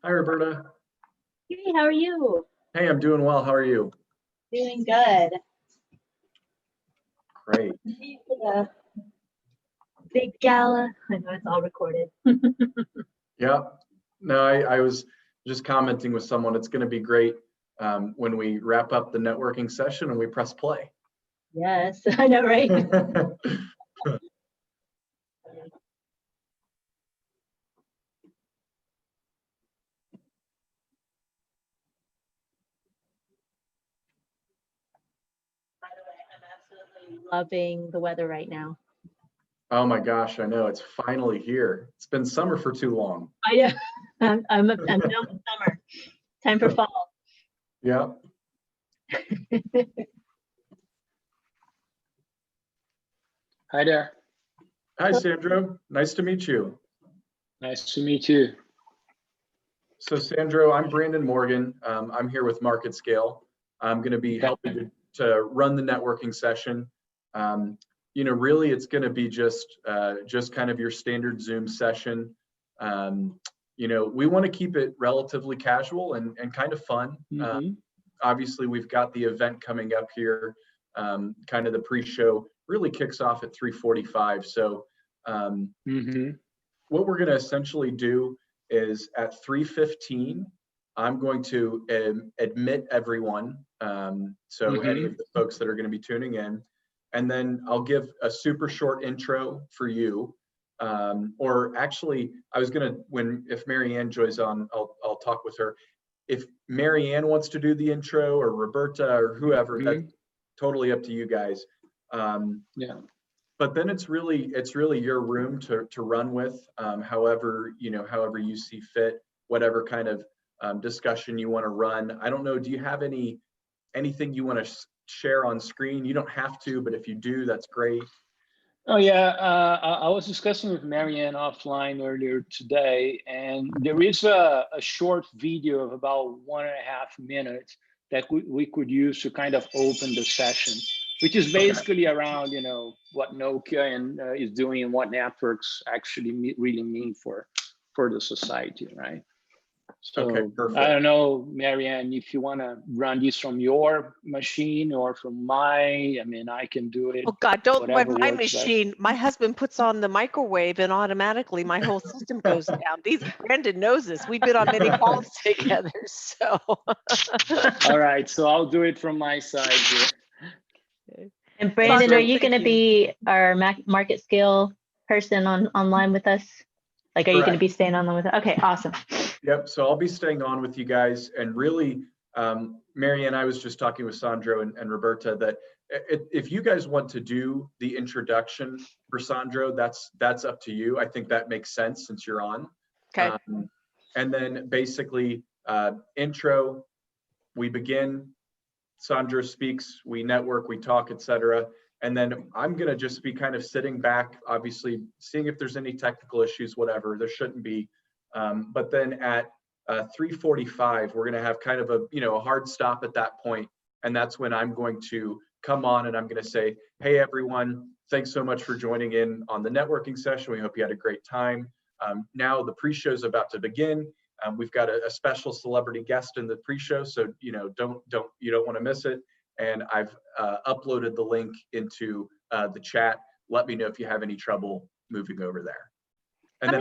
Hi, Roberta. Hey, how are you? Hey, I'm doing well. How are you? Doing good. Great. The big gala. I know it's all recorded. Yeah. No, I was just commenting with someone. It's going to be great when we wrap up the networking session and we press play. Yes, I know, right? By the way, I'm absolutely loving the weather right now. Oh my gosh, I know. It's finally here. It's been summer for too long. Yeah, I'm done with summer. Time for fall. Yeah. Hi there. Hi, Sandro. Nice to meet you. Nice to meet you. So, Sandro, I'm Brandon Morgan. I'm here with Market Scale. I'm going to be helping to run the networking session. Really, it's going to be just kind of your standard Zoom session. We want to keep it relatively casual and kind of fun. Obviously, we've got the event coming up here. Kind of the pre-show really kicks off at 3:45. So, what we're going to essentially do is at 3:15, I'm going to admit everyone. So any of the folks that are going to be tuning in, and then I'll give a super short intro for you. Or actually, I was going to, if Marianne joins on, I'll talk with her. If Marianne wants to do the intro or Roberta or whoever, that's totally up to you guys. But then it's really your room to run with, however you see fit, whatever kind of discussion you want to run. I don't know. Do you have anything you want to share on screen? You don't have to, but if you do, that's great. Oh yeah, I was discussing with Marianne offline earlier today, and there is a short video of about 1.5 minutes that we could use to kind of open the session, which is basically around what Nokia and is doing and what networks actually really mean for the society, right? So I don't know, Marianne, if you want to run this from your machine or from I can do it. Oh God, don't run my machine. Best. My husband puts on the microwave and automatically my whole system goes down. Brandon knows this. We've been on many calls together, so. All right, so I'll do it from my side here. And Brandon, Sandro, are you going to be our market scale person online with us? Like, are you going to be staying on with us? Okay, awesome. Yep. So I'll be staying on with you guys. And really, Marianne, I was just talking with Sandro and Roberta that if you guys want to do the introduction for Sandro, that's up to you. I think that makes sense since you're on. Okay. And then basically intro, we begin, Sandro speaks, we network, we talk, etc. And then I'm going to just be kind of sitting back, obviously seeing if there's any technical issues, whatever. There shouldn't be. But then at 3:45, we're going to have kind of a hard stop at that point. And that's when I'm going to come on and I'm going to say, hey, everyone, thanks so much for joining in on the networking session. We hope you had a great time. Now the pre-show is about to begin. We've got a special celebrity guest in the pre-show, so you don't want to miss it. And I've uploaded the link into the chat. Let me know if you have any trouble moving over there. And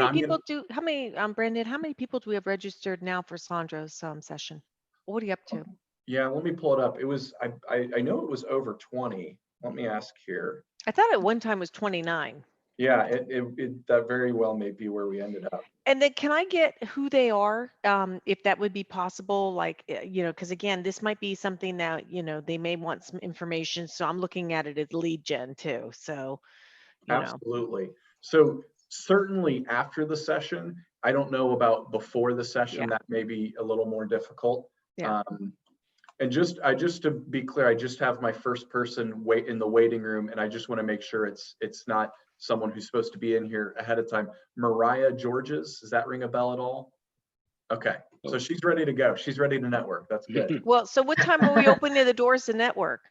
Brandon, how many people do we have registered now for Sandro's session? What are you up to? Yeah, let me pull it up. It was, I know it was over 20. Let me ask here. I thought at one time it was 29. Yeah, that very well may be where we ended up. And then can I get who they are, if that would be possible? Like, because again, this might be something that, they may want some information. So I'm looking at it as lead gen too. So, Absolutely. So certainly after the session, I don't know about before the session, that may be a little more difficult. Yeah. And just to be clear, I just have my first person wait in the waiting room, and I just want to make sure it's not someone who's supposed to be in here ahead of time. Mariah Georges, does that ring a bell at all? Okay, so she's ready to go. She's ready to network. That's good. Well, so what time are we opening the doors to network?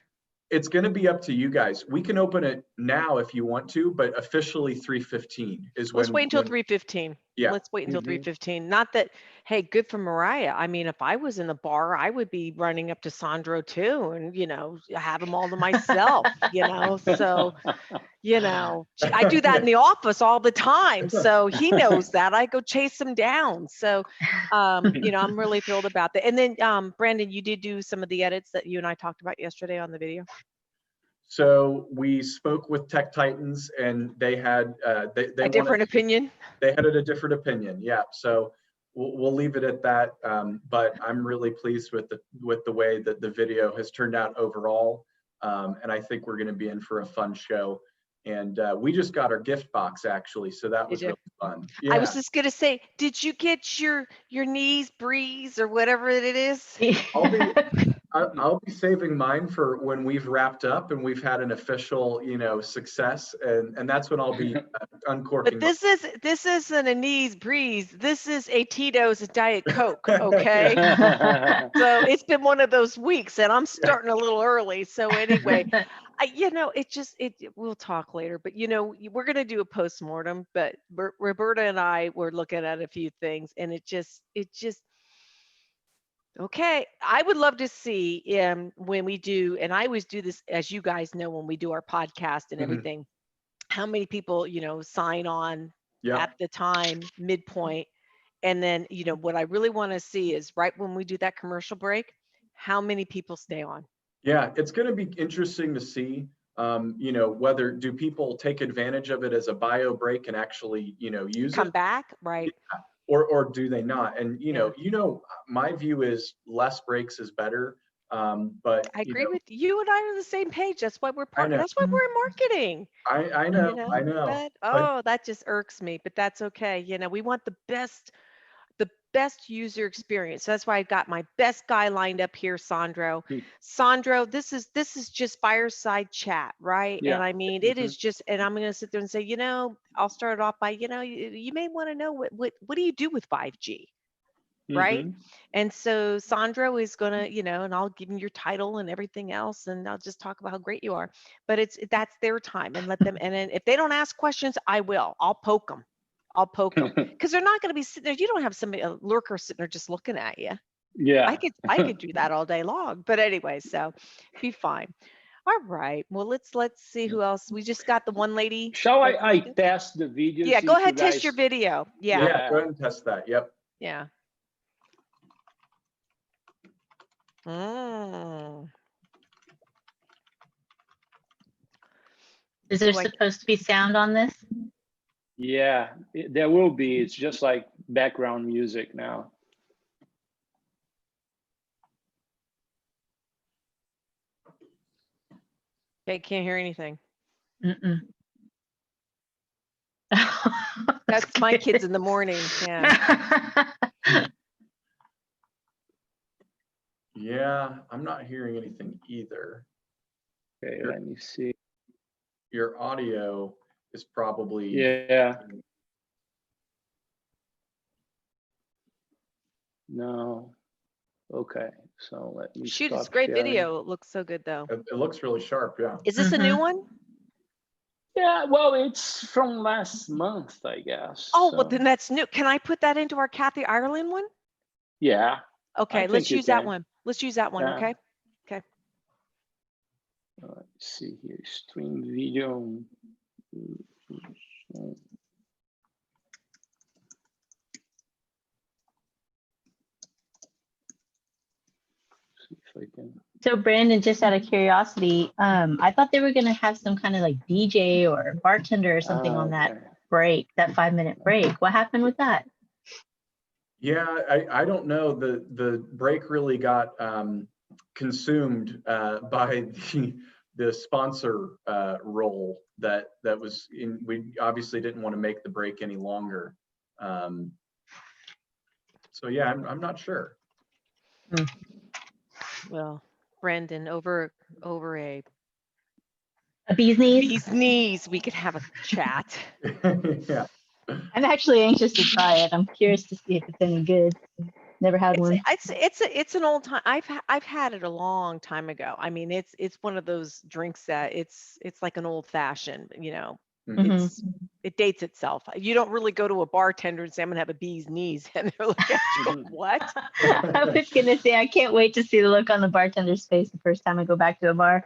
It's going to be up to you guys. We can open it now if you want to, but officially 3:15 is when. Let's wait until 3:15. Yeah. Let's wait until Mhm. 3:15. Not that, hey, good for Mariah. I mean, if I was in the bar, I would be running up to Sandro too, and have him all to myself. So I do that in the office all the time. So he knows that. I go chase him down. So, I'm really thrilled about that. And then, Brandon, you did do some of the edits that you and I talked about yesterday on the video. So we spoke with Tech Titans, and they had they A different opinion. They had a different opinion. Yeah. So we'll leave it at that. But I'm really pleased with the way that the video has turned out overall, and I think we're going to be in for a fun show. And we just got our gift box actually, so that was Did you? really fun. I Yeah. was just gonna say, did you get your knees breeze or whatever it is? I'll be saving mine for when we've wrapped up and we've had an official, success, and that's when I'll be uncorking. But this isn't a knees breeze. This is a Tito's Diet Coke, okay? So it's been one of those weeks, and I'm starting a little early. So anyway, we'll talk later. But we're gonna do a postmortem. But Roberta and I were looking at a few things, and it just. Okay, I would love to see when we do, and I always do this, as you guys know, when we do our podcast and Mhm. everything, how many people, sign on Yeah. at the time, midpoint. And then, what I really want to see is right when we do that commercial break, how many people stay on. Yeah, it's going to be interesting to see, whether do people take advantage of it as a bio break and actually, use Come it, back, right? or do they not? And Yeah. my view is less breaks is better. But I agree with you, and I are on the same page. That's why we're I know, that's why we're in marketing. I know. But that just irks me, but that's okay. We want the best user experience. So that's why I've got my best guy lined up here, Sandro. Hmm. Sandro, this is just fireside chat, right? Yeah. And I mean, it is just, and I'm going to sit there and say, I'll start it off by, you may want to know what do you do with 5G? Right. Mhm. And so Sandro is going to, and I'll give him your title and everything else. And I'll just talk about how great you are. But that's their time, and let them. And then if they don't ask questions, I'll poke them. I'll poke them because they're not going to be sitting there. You don't have a lurker sitting there just looking at you. Yeah. I could do that all day long. But anyway, so be fine. All right. Well, let's see who else. We just got the one lady. Shall I test the video? Yeah, see go if you ahead, test your guys- video. Yeah. Yeah, go ahead and test that. Yep. Yeah. Mm. Is there Like- supposed to be sound on this? Yeah, there will be. It's just like background music now. Okay, can't hear anything. Mm-mm. That's my kids in the morning. Yeah. Yeah, I'm not hearing anything either. Okay, let me see. Your audio is probably. Yeah. No. Okay, so let me Shoot, stop it's great sharing. video. It looks so good though. It looks really sharp. Yeah. Is this a new Mhm. one? Yeah, well, it's from last month, I guess. Oh, well so- then that's new. Can I put that into our Kathy Ireland one? Yeah. Okay, think let's you use that can. one. Let's use that one, Yeah. okay? Let's see here, stream video. See if I can. So Brandon, just out of curiosity, I thought they were gonna have some kind of like DJ or bartender or something on that Okay. break, that 5-minute break. What happened with that? Yeah, I don't know. The break really got consumed by the sponsor role that was in. We obviously didn't want to make the break any longer. So yeah, I'm not sure. Well, Brandon, over a A bee's knees? bee's knees, we could have a chat. Yeah. I'm actually anxious to try it. I'm curious to see if it's any good. Never had one. It's an old time. I've had it a long time ago. I mean, it's one of those drinks that it's like an old fashioned. Mhm. It's it dates itself. You don't really go to a bartender and say, I'm gonna have a bee's knees. And they're like, what? I was gonna say, I can't wait to see the look on the bartender's face the first time I go back to a bar.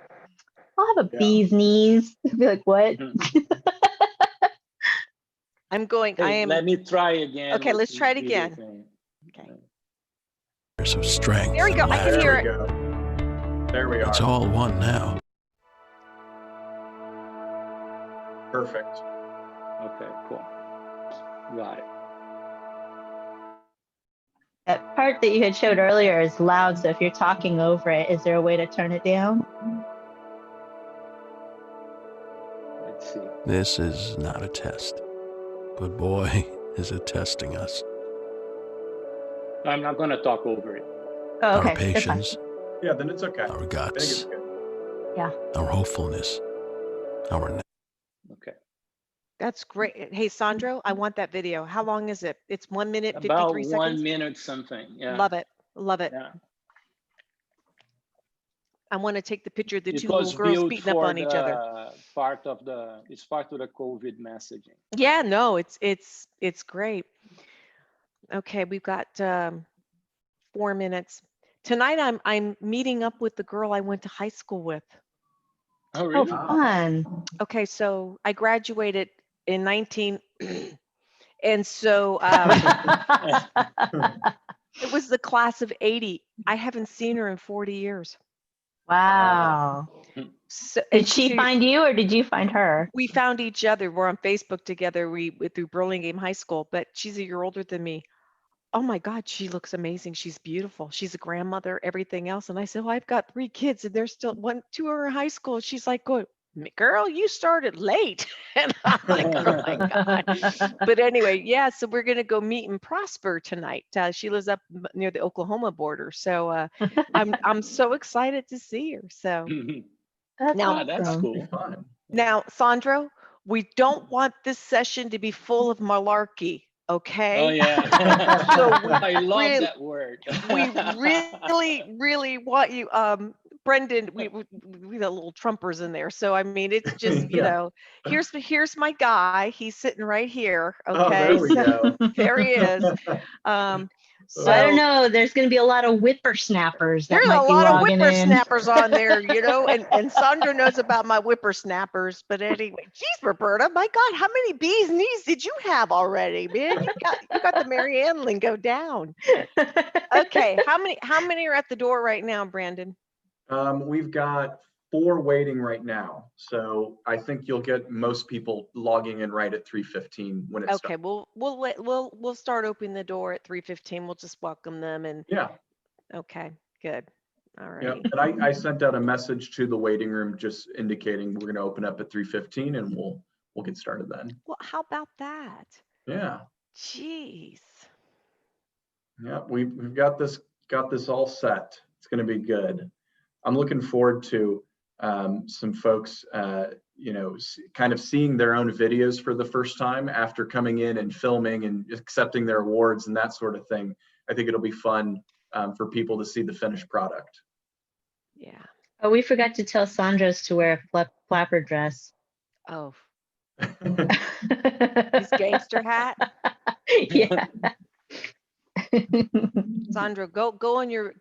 I'll have a Yeah. bee's knees. I'll be like, what? I'm going, I Hey, am, let me try again. Okay, with let's this try it video again. thing. okay. Of strength. There we go. and I can laughter. hear There we it. go. There we It's are. all one now. Perfect. Okay, cool. Got it. That part that you had showed earlier is loud, so if you're talking over it, is there a way to turn it down? Let's see. This is not a test, but boy, is it testing us. I'm not gonna talk over it. Oh, okay. Our That's fine. patience, Yeah, then it's okay. our I think it's guts, good. our hopefulness, our Okay. That's great. Hey, Sandro, I want that video. How long is it? It's 1 minute, About 53 1 seconds. minute something. Yeah. Love it. Love it. Yeah. I want to take the picture of the It two little was girls built beating up for on each other. it's part of the COVID messaging. Yeah, no, it's great. Okay, we've got 4 minutes. Tonight I'm meeting up with the girl I went to high school with. Oh, Oh, really? fun. Okay, so I graduated in 19 and so it was the class of 80. I haven't seen her in 40 years. Wow. So, Did and she she's a- find you or did you find her? we found each other. We're on Facebook together. We through Burlingame High School, but she's a year older than me. Oh my God, she looks amazing. She's beautiful. She's a grandmother, everything else. And I said, well, I've got 3 kids and they're still 2 are in high school. She's like, "Good girl, you started late." And I'm like, oh my God. But anyway, yeah, so we're gonna go meet in Prosper tonight. She lives up near the Oklahoma border. So I'm so excited to see her. So That's Now- Ah, that's awesome. Be cool. fun. now, Sandro, we don't want this session to be full of malarkey, okay? Oh yeah. So I love really- that word. We really want you, Brendan, we got little Trumpers in there. So I mean, it's just, you Yeah. know, here's my guy. He's sitting right here. Oh, Okay. there we So go. there he is. So I don't know. There's going to be a lot of whippersnappers that there's might a be lot of logging in. whippersnappers on there, you know, and Sandra knows about my whippersnappers. But anyway, geez, Roberta, my God, how many bees knees did you have already, man? You got the Marianne lingo down. Okay, how many are at the door right now, Brandon? We've got 4 waiting right now. So I think you'll get most people logging in right at 3:15 when it's Okay, we'll start opening the door at 3:15. We'll just welcome them and Yeah. okay, good. All Yeah. right. And I sent out a message to the waiting room just indicating we're going to open up at 3:15 and we'll get started then. Well, how about that? Yeah. Jeez. Yeah. We've got this all set. It's going to be good. I'm looking forward to some folks, kind of seeing their own videos for the first time after coming in and filming and accepting their awards and that sort of thing. I think it'll be fun for people to see the finished product. Yeah. Oh, we forgot to tell Sandra's to wear a flapper dress. Oh, his gangster hat. Yeah. Sandra, go in your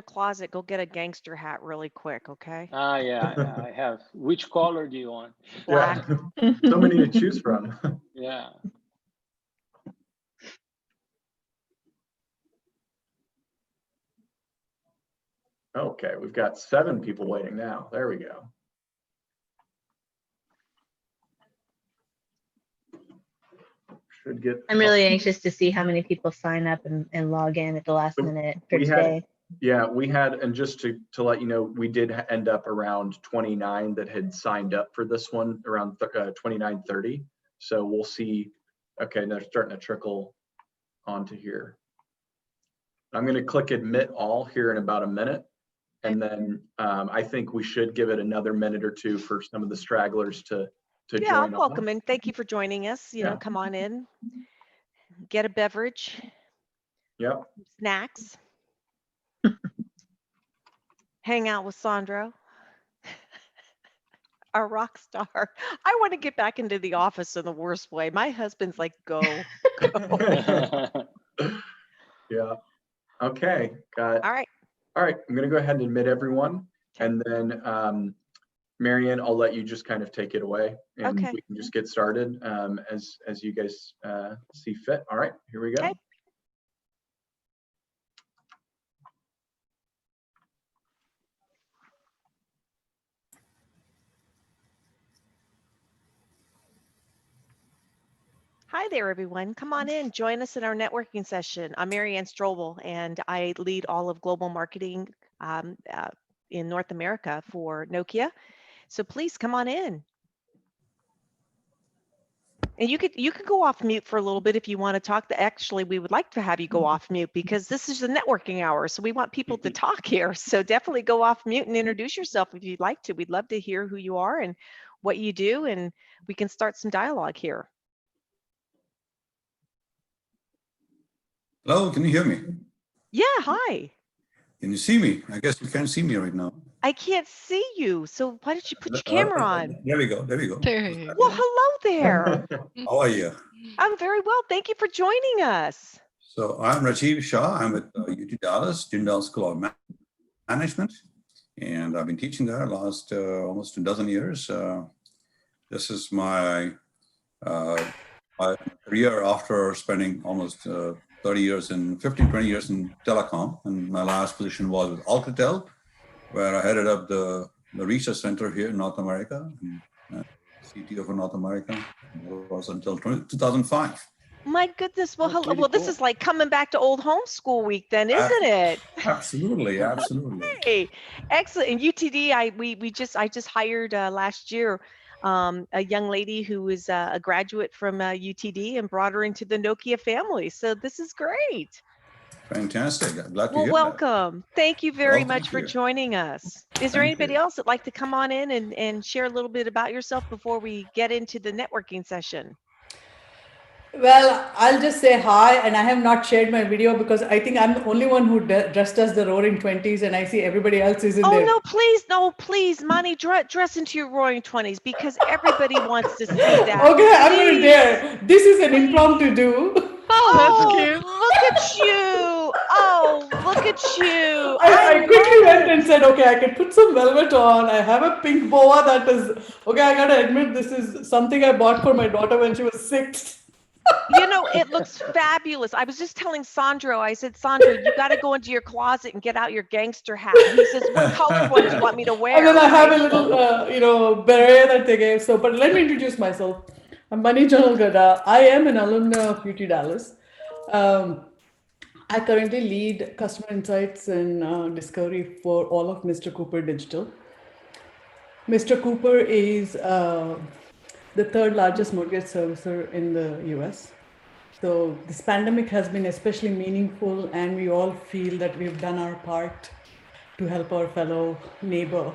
closet. Go get a gangster hat really quick, okay? Ah, yeah, I have. Which color do you want? Black. Yeah. So many to choose from. Yeah. Okay, we've got 7 people waiting now. There we go. Should get. I'm really anxious to see how many people sign up and log in at the last So minute for we had- today. Yeah, we had, and just to let you know, we did end up around 29 that had signed up for this one, around 29, 30. So we'll see. Okay, they're starting to trickle onto here. I'm going to click admit all here in about a minute. And then I think we should give it another minute or 2 for some of the stragglers to Yeah, join. welcome and thank you for joining us. You know, Yeah. come on in, get a beverage, Yep. snacks, hang out with Sandro. A rock star. I want to get back into the office in the worst way. My husband's like, go. Yeah. Okay. Got. All right. All right. I'm gonna go ahead and admit everyone, and then Marianne, I'll let you just kind of take it away, and Okay. we can just get started as you guys see fit. All right. Here we go. Okay. Hi there, everyone. Come on in, join us in our networking session. I'm Marianne Strobel, and I lead all of global marketing in North America for Nokia. So please come on in. And you could go off mute for a little bit if you want to talk. Actually, we would like to have you go off mute because this is the networking hour. So we want people to talk here. So definitely go off mute and introduce yourself if you'd like to. We'd love to hear who you are and what you do, and we can start some dialogue here. Hello, can you hear me? Yeah, hi. Can you see me? I guess you can't see me right now. I can't see you. So why don't you put your camera on? There we go. There we go. Well, hello there. How are you? I'm very well. Thank you for joining us. So I'm Rajiv Shah. I'm at UT Dallas, Tyndall School of Management, and I've been teaching there last almost a dozen years. This is my career after spending almost 30 years and 20 years in telecom. And my last position was with Alcatel, where I headed up the research center here in North America, and CTO for North America. It was until 2005. My goodness. Well, That's hello. really Well, this cool. is like coming back to old homeschool week then, isn't it? Absolutely, absolutely. Hey, excellent. And UTD, I just hired last year a young lady who was a graduate from UTD and brought her into the Nokia family. So this is great. Fantastic. I'm glad to Well, hear welcome. Thank you very Well, much thank for you. joining us. Is there Thank anybody you. else that'd like to come on in and share a little bit about yourself before we get into the networking session? Well, I'll just say hi, and I have not shared my video because I think I'm the only one who just does the roaring 20s, and I see everybody else is in Oh, there. no, please, Mani, dress into your roaring 20s because everybody wants to see that. Okay, I'm going to Please. dare. This is an impromptu do. Oh, that's cute. Look at you. Oh, look at you. I quickly love went it. and said, okay, I can put some velvet on. I have a pink boa that is, okay, I got to admit, this is something I bought for my daughter when she was 6. You know, it looks fabulous. I was just telling Sandro, I said, Sandro, you got to go into your closet and get out your gangster hat. He says, what color one do you want me to wear? And then I have Right? a little, beret that they gave. So, but let me introduce myself. I'm Mani Janalgada. I am an alumna of UT Dallas. I currently lead customer insights and discovery for all of Mr. Cooper Digital. Mr. Cooper is the third largest mortgage servicer in the US. So this pandemic has been especially meaningful, and we all feel that we've done our part to help our fellow neighbor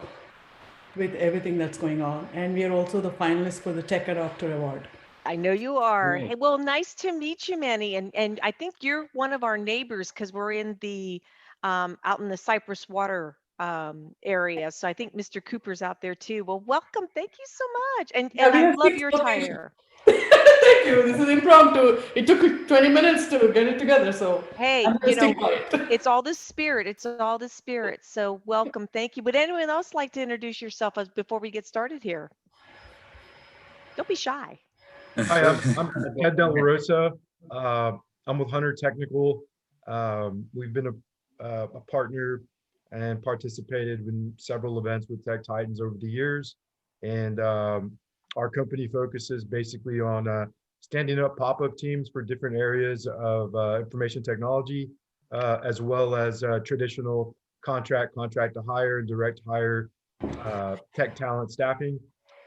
with everything that's going on. And we are also the finalists for the Tech Adopter Award. I know you are. Cool. Hey, well, nice to meet you, Manny. And I think you're one of our neighbors because we're in the out in the Cypress Water area. So I think Mr. Cooper's out there too. Well, welcome. Thank you so much. And Yeah, we I have love 6 your locations. attire. Thank you. This is impromptu. It took 20 minutes to get it together. So Hey, I'm going to stick by it. it's all the spirit. It's all the spirit. So welcome. Thank you. Would anyone else like to introduce yourself before we get started here? Don't be shy. Hi, I'm Ted Del Rosa. I'm with Hunter Technical. We've been a partner and participated in several events with Tech Titans over the years. And our company focuses basically on standing up pop-up teams for different areas of information technology, as well as traditional contract to hire, and direct hire tech talent staffing.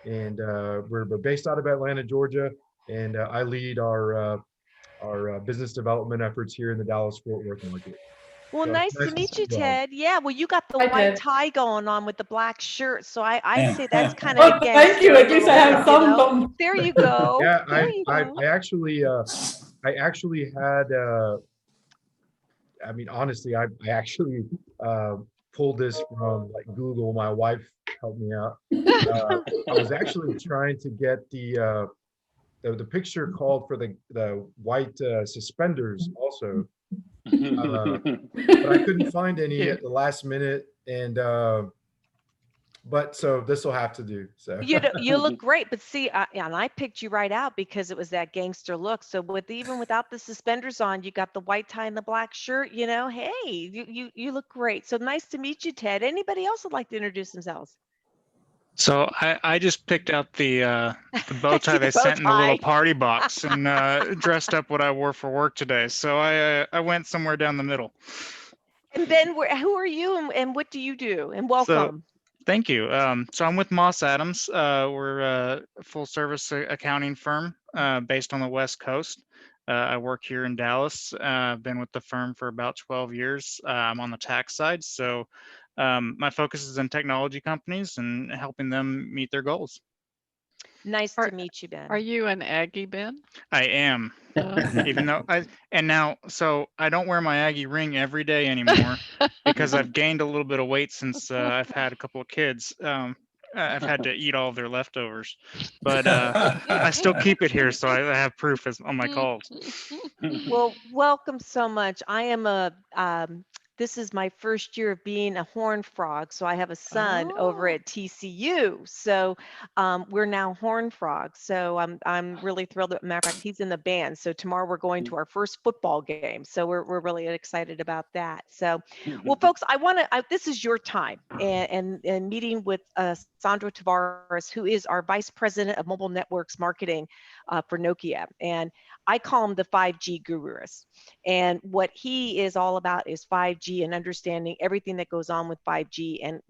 And we're based out of Atlanta, Georgia, and I lead our business development efforts here in the Dallas-Fort Worth market. Well, So, nice to meet see you, all. Ted. Yeah, well, you got the Hi, white Ted. tie going on with the black shirt, so I'd say that's kind of Oh, a thank you. gangster At least I little have bit, some. There you go. Yeah, There you go. I actually had. I mean, honestly, I actually pull this from like Google. My wife helped me out. I was actually trying to get the picture called for the white suspenders also, but I couldn't find any at the last minute. And but so this will have to do. So You look great, but see, and I picked you right out because it was that gangster look. So even without the suspenders on, you got the white tie and the black shirt. Hey, you look great. So nice to meet you, Ted. Anybody else would like to introduce themselves? So I just picked out the bow I tie see they the bow sent in the little tie. party box and dressed up what I wore for work today. So I went somewhere down the middle. And then who are you and what do you do? And So welcome. thank you. So I'm with Moss Adams. We're a full service accounting firm based on the West Coast. I work here in Dallas. I've been with the firm for about 12 years. I'm on the tax side. So my focus is in technology companies and helping them meet their goals. Nice to meet you, Ben. Are you an Aggie, Ben? I am, even though so I don't wear my Aggie ring every day anymore because I've gained a little bit of weight since I've had a couple of kids. I've had to eat all of their leftovers, but I still keep it here, so I have proof on my calls. Well, welcome so much. I am this is my first year of being a horned frog. So I have a son over at TCU. So we're now horned frogs. So I'm really thrilled. As a matter of fact, he's in the band. So tomorrow we're going to our first football game. So we're really excited about that. So, well, folks, this is your time and meeting with Sandro Tavares, who is our Vice President of Mobile Networks Marketing for Nokia. And I call him the 5G gurus. And what he is all about is 5G and understanding everything that goes on with 5G. And,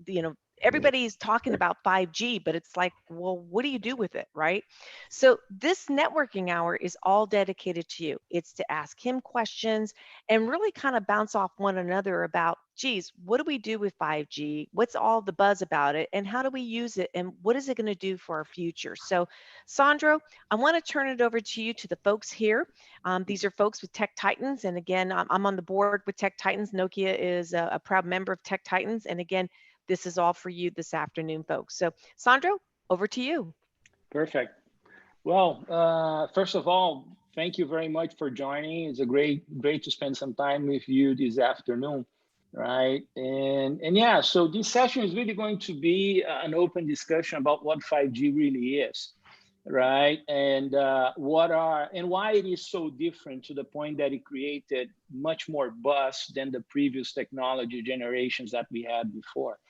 everybody's talking about 5G, but it's like, well, what do you do with it, right? So this networking hour is all dedicated to you. It's to ask him questions and really kind of bounce off one another about, geez, what do we do with 5G? What's all the buzz about it? And how do we use it? And what is it going to do for our future? So, Sandro, I want to turn it over to you, to the folks here. These are folks with Tech Titans. And again, I'm on the board with Tech Titans. Nokia is a proud member of Tech Titans. And again, this is all for you this afternoon, folks. So, Sandro, over to you. Perfect. Well, first of all, thank you very much for joining. It's a great to spend some time with you this afternoon, right? And yeah, so this session is really going to be an open discussion about what 5G really is, right? And why it is so different, to the point that it created much more buzz than the previous technology generations that we had before.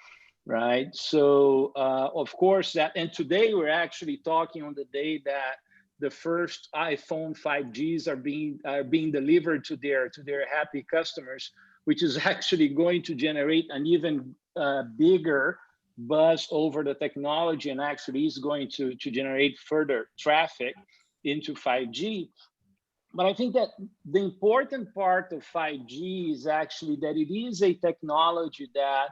Right. So, of course, and today we're actually talking on the day that the first iPhone 5Gs are being delivered to their happy customers, which is actually going to generate an even bigger buzz over the technology, and actually is going to generate further traffic into 5G. But I think that the important part of 5G is actually that it is a technology that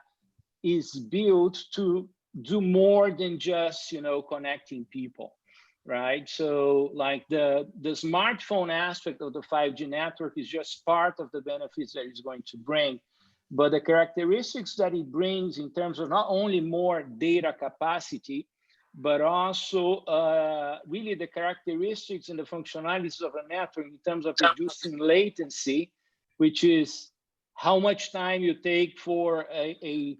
is built to do more than just, connecting people, right? So like the smartphone aspect of the 5G network is just part of the benefits that it's going to bring. But the characteristics that it brings in terms of not only more data capacity, but also really the characteristics and the functionalities of a network in terms of reducing latency, which is how much time you take for a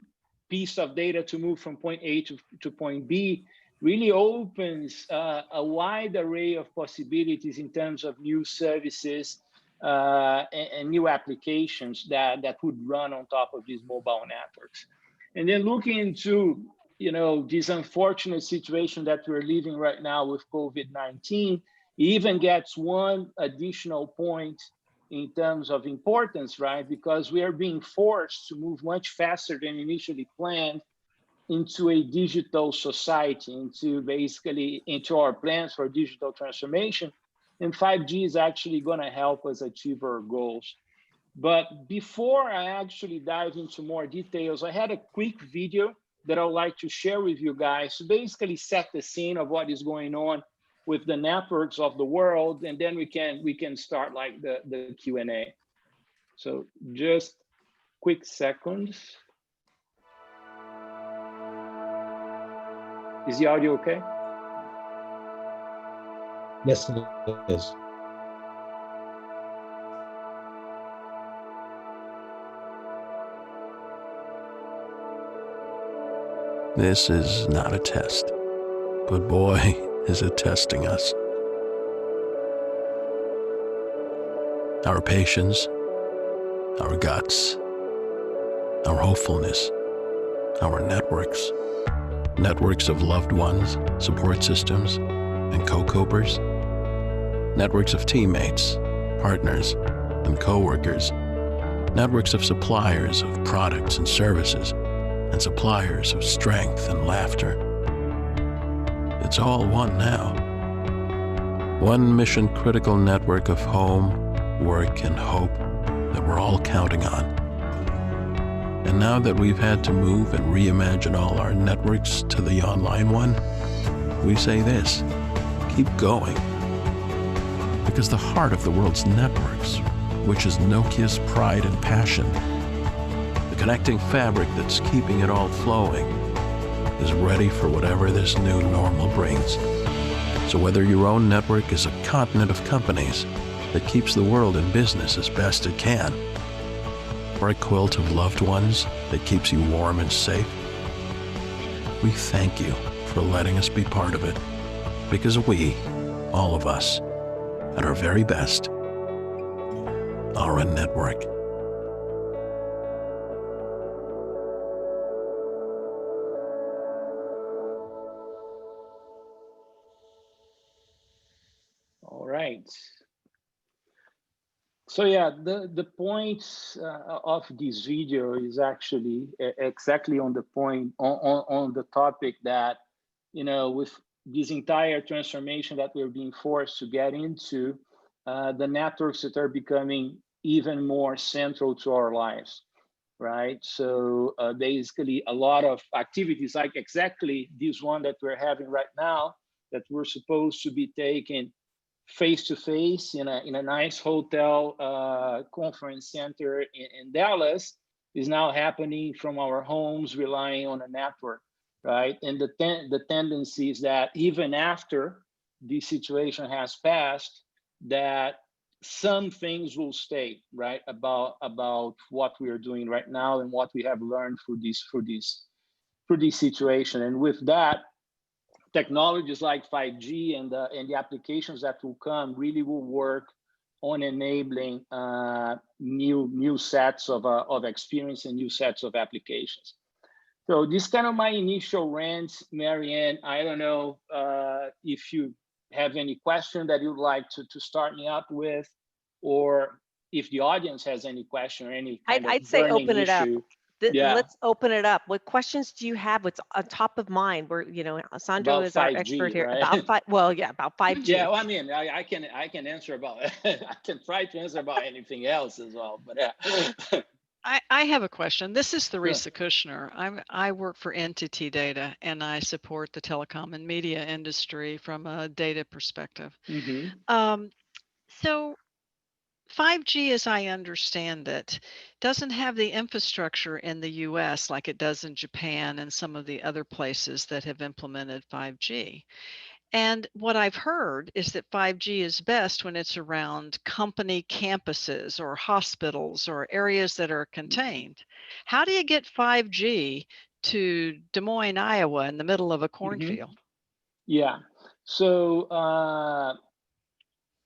piece of data to move from point A to point B, really opens a wide array of possibilities in terms of new services and new applications that would run on top of these mobile networks. And then looking into this unfortunate situation that we're living right now with COVID-19, even gets one additional point in terms of importance, right? Because we are being forced to move much faster than initially planned into a digital society, into our plans for digital transformation. And 5G is actually going to help us achieve our goals. But before I actually dive into more details, I had a quick video that I would like to share with you guys to basically set the scene of what is going on with the networks of the world, and then we can start like the Q&A. So just quick seconds. Is the audio okay? Yes, it is. This is not a test, but boy, is it testing us. Our patience, our guts, our hopefulness, our networks of loved ones, support systems, and co-copers, networks of teammates, partners, and co-workers, networks of suppliers of products and services, and suppliers of strength and laughter. It's all one now. One mission-critical network of home, work, and hope that we're all counting on. And now that we've had to move and reimagine all our networks to the online one, we say this: keep going. Because the heart of the world's networks, which is Nokia's pride and passion, the connecting fabric that's keeping it all flowing, is ready for whatever this new normal brings. So whether your own network is a continent of companies that keeps the world in business as best it can, or a quilt of loved ones that keeps you warm and safe, we thank you for letting us be part of it, because we, all of us, at our very best, are a network. All right. So yeah, the point of this video is actually exactly on the point, on the topic that, you know, with this entire transformation that we're being forced to get into, the networks that are becoming even more central to our lives, right? So basically a lot of activities like exactly this one that we're having right now, that we're supposed to be taking face-to-face in a nice hotel conference center in Dallas, is now happening from our homes, relying on a network, right? And the tendency is that even after this situation has passed, that some things will stay, right, about what we are doing right now and what we have learned through this situation. And with that, technologies like 5G and the applications that will come really will work on enabling new sets of experience and new sets of applications. So this kind of my initial rant, Marianne. I don't know if you have any question that you'd like to start me up with, or if the audience has any question or any kind I'd of say burning open it up. issue. Yeah. Let's open it up. What questions do you have? What's on top of mind? We're, you know, Sandro About is our 5G, expert here right? about about 5G. Yeah, well, I mean, I can answer about I can try to answer about anything else as well, but yeah. I have a question. This is Theresa Kushner. I work for Entity Data, and I support the telecom and media industry from a data perspective. Mm-hmm. So 5G, as I understand it, doesn't have the infrastructure in the US like it does in Japan and some of the other places that have implemented 5G. And what I've heard is that 5G is best when it's around company campuses or hospitals or areas that are contained. How do you get 5G to Des Moines, Iowa, in the middle of a cornfield? Yeah. So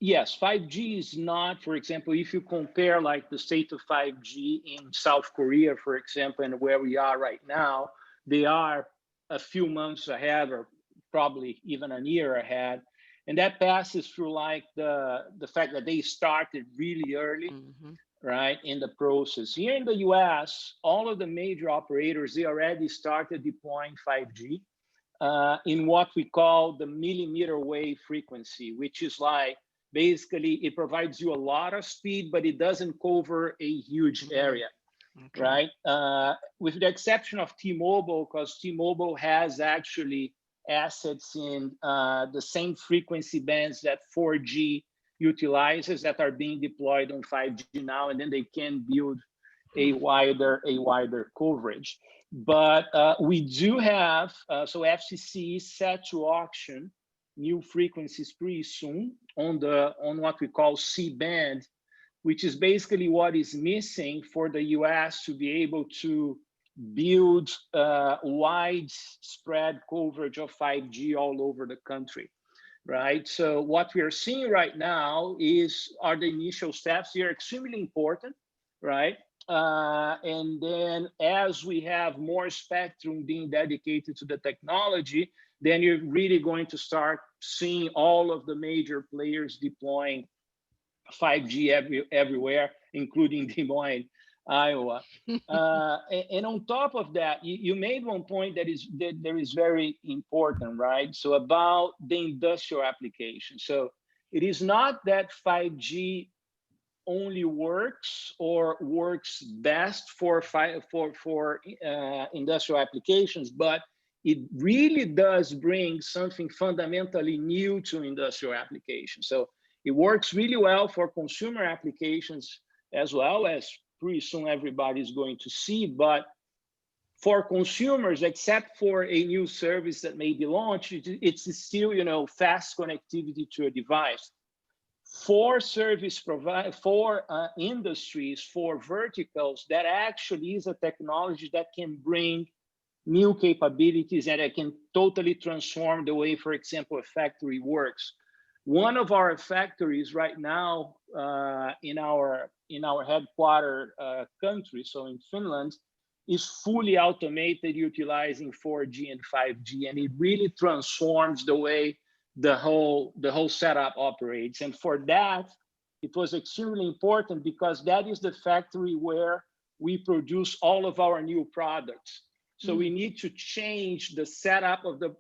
yes, 5G is not, for example, if you compare like the state of 5G in South Korea, for example, and where we are right now, they are a few months ahead, or probably even a year ahead. And that passes through like the fact that they started really early, right, in the process. Here in the US, all of the major operators, they already started deploying 5G in what we call the millimeter wave frequency, which is like, basically it provides you a lot of speed, but it doesn't cover a huge area. Right? With the exception of T-Mobile, because T-Mobile has actually assets in the same frequency bands that 4G utilizes that are being deployed on 5G now, and then they can build a wider coverage. But we do have, so FCC is set to auction new frequencies pretty soon on what we call C-band, which is basically what is missing for the US to be able to build widespread coverage of 5G all over the country, right? So what we are seeing right now are the initial steps. They are extremely important, right? And then as we have more spectrum being dedicated to the technology, then you're really going to start seeing all of the major players deploying 5G everywhere, including Des Moines, Iowa. And on top of that, you made one point that there is very important, right? So about the industrial application. So it is not that 5G only works or works best for industrial applications, but it really does bring something fundamentally new to industrial applications. So it works really well for consumer applications as well, as pretty soon everybody's going to see. But for consumers, except for a new service that may be launched, it's still, fast connectivity to a device. For service provider, for industries, for verticals, that actually is a technology that can bring new capabilities and it can totally transform the way, for example, a factory works. One of our factories right now in our headquarter country, so in Finland, is fully automated, utilizing 4G and 5G, and it really transforms the way the whole setup operates. And for that, it was extremely important because that is the factory where we produce all of our new products. So we need to change the setup of the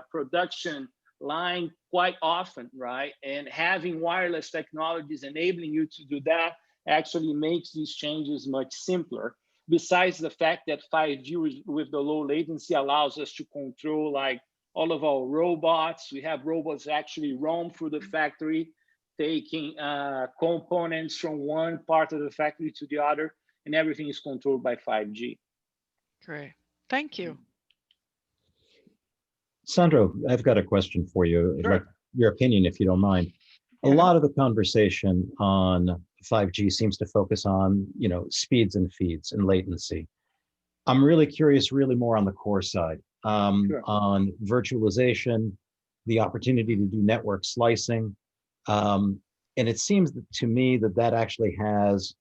production line quite often, right? And having wireless technologies enabling you to do that actually makes these changes much simpler. Besides the fact that 5G with the low latency allows us to control like all of our robots. We have robots actually roam through the factory, taking components from one part of the factory to the other, and everything is controlled by 5G. Great, thank you. Sandro, I've got a question for you. Sure. I'd like your opinion, if you don't mind. A lot of the conversation on 5G seems to focus on, speeds and feeds and latency. I'm really curious, really more on the core side, on virtualization, the opportunity to do network slicing. And it seems to me that actually has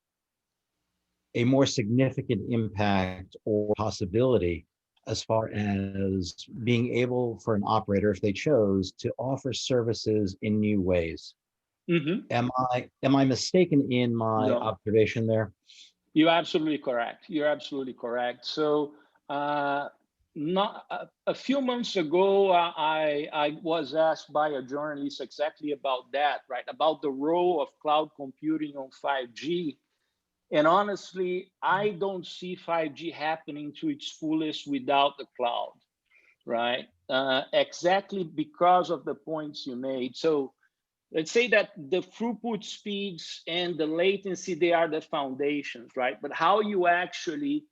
a more significant impact or possibility as far as being able for an operator, if they chose, to offer services in new ways. Am I mistaken in my observation there? You're absolutely correct. You're absolutely correct. So not a few months ago, I was asked by a journalist exactly about that, right? About the role of cloud computing on 5G. And honestly, I don't see 5G happening to its fullest without the cloud, right? Exactly because of the points you made. So let's say that the throughput speeds and the latency, they are the foundations, right? But how you actually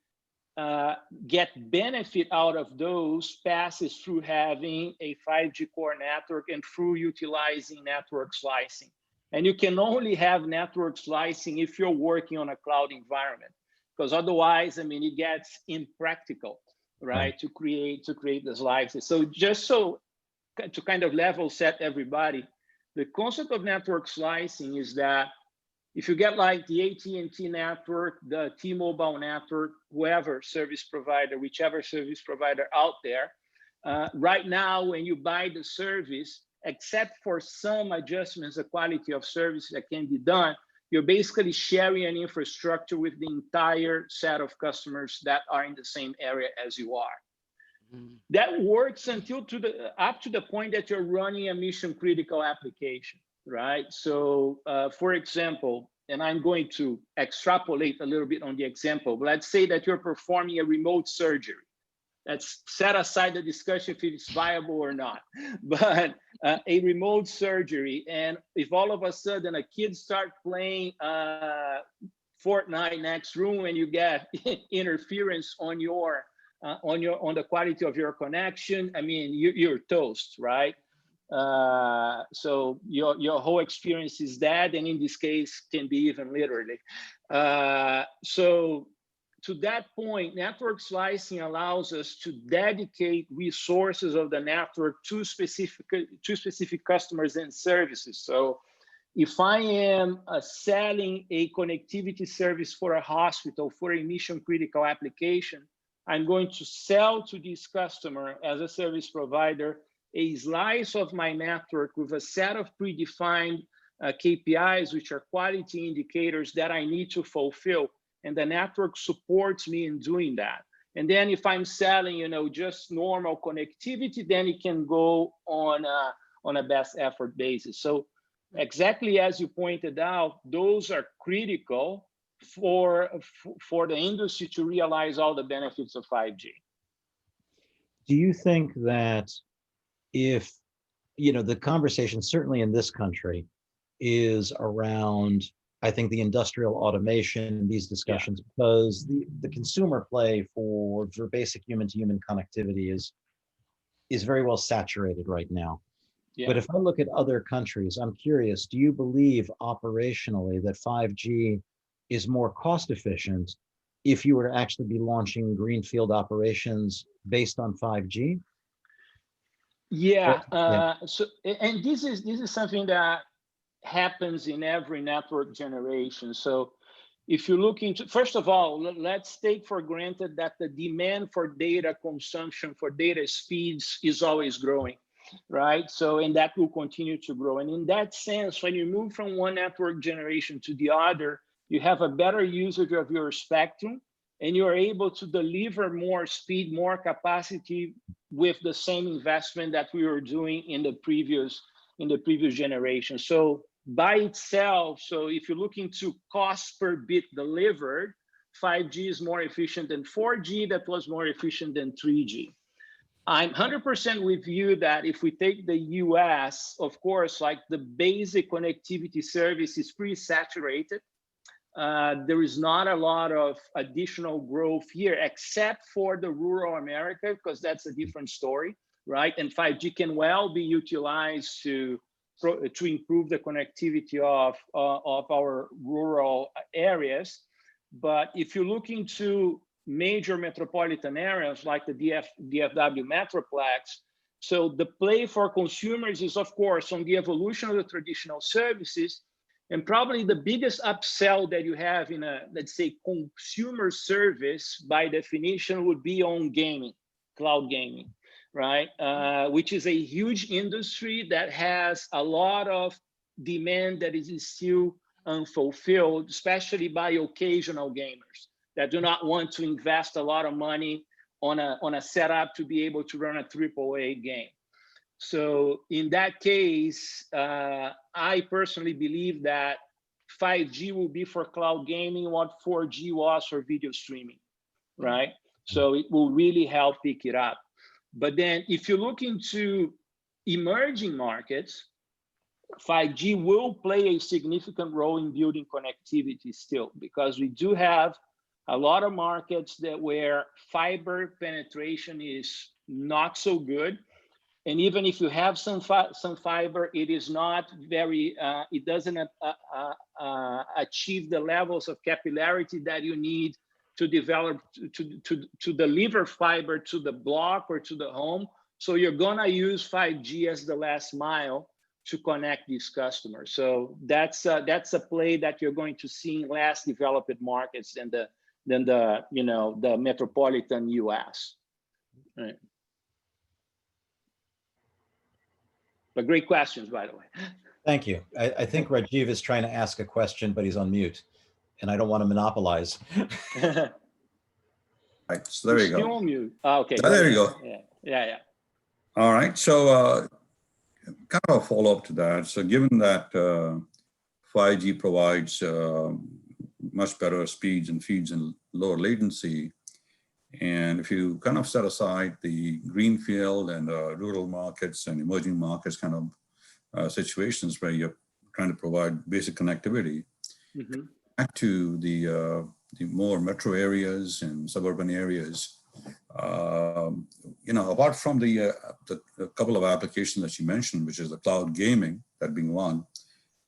get benefit out of those passes through having a 5G core network and through utilizing network slicing. And you can only have network slicing if you're working on a cloud environment, because otherwise, it gets impractical, right? To create the slices. So just to kind of level set everybody, the concept of network slicing is that if you get like the AT&T network, the T-Mobile network, whoever service provider, whichever service provider out there, right now when you buy the service, except for some adjustments, the quality of service that can be done, you're basically sharing an infrastructure with the entire set of customers that are in the same area as you are. That works until up to the point that you're running a mission critical application, right? So for example, and I'm going to extrapolate a little bit on the example, but let's say that you're performing a remote surgery. Let's set aside the discussion if it's viable or not, but a remote surgery. And if all of a sudden a kid starts playing Fortnite next room and you get interference on the quality of your connection, I mean, you're toast, right? So your whole experience is dead, and in this case can be even literally. So to that point, network slicing allows us to dedicate resources of the network to specific customers and services. So if I am selling a connectivity service for a hospital for a mission critical application, I'm going to sell to this customer as a service provider a slice of my network with a set of predefined KPIs, which are quality indicators that I need to fulfill. And the network supports me in doing that. And then if I'm selling, you know, just normal connectivity, then it can go on a best effort basis. So exactly as you pointed out, those are critical for the industry to realize all the benefits of 5G. Do you think that if, you know, the conversation certainly in this country is around, I think, the industrial automation, these discussions, because the consumer play for basic human-to-human connectivity is very well saturated right now. Yeah. But if I look at other countries, I'm curious, do you believe operationally that 5G is more cost efficient if you were to actually be launching greenfield operations based on 5G? Yeah, so, and this is something that happens in every network generation. So if you look into, first of all, let's take for granted that the demand for data consumption, for data speeds is always growing, right? So, and that will continue to grow. And in that sense, when you move from one network generation to the other, you have a better usage of your spectrum, and you're able to deliver more speed, more capacity with the same investment that we were doing in the previous generation. So by itself, so if you look into cost per bit delivered, 5G is more efficient than 4G, that was more efficient than 3G. I'm 100% with you that if we take the US, of course, like the basic connectivity service is pretty saturated. There is not a lot of additional growth here, except for the rural America, because that's a different story, right? And 5G can well be utilized to improve the connectivity of our rural areas. But if you look into major metropolitan areas like the DFW Metroplex, so the play for consumers is, of course, on the evolution of the traditional services. And probably the biggest upsell that you have in a, let's say, consumer service by definition would be on gaming, cloud gaming, right? Which is a huge industry that has a lot of demand that is still unfulfilled, especially by occasional gamers that do not want to invest a lot of money on a setup to be able to run a AAA game. So in that case, I personally believe that 5G will be for cloud gaming what 4G was for video streaming, right? So it will really help pick it up. But then if you look into emerging markets, 5G will play a significant role in building connectivity still, because we do have a lot of markets where fiber penetration is not so good. And even if you have some fiber, it is not very, it doesn't achieve the levels of capillarity that you need to develop, to deliver fiber to the block or to the home. So you're gonna use 5G as the last mile to connect these customers. So that's a play that you're going to see in less developed markets than the metropolitan US. Right. But great questions, by the way. Thank you. I think Rajiv is trying to ask a question, but he's on mute, and I don't want to monopolize. Right, so there you go. Still on mute. Oh, okay. There you go. Yeah. All right, so kind of a follow-up to that. So given that 5G provides much better speeds and feeds and lower latency, and if you kind of set aside the greenfield and rural markets and emerging markets kind of situations where you're trying to provide basic connectivity, back to the more metro areas and suburban areas, apart from the couple of applications that you mentioned, which is the cloud gaming, that being one,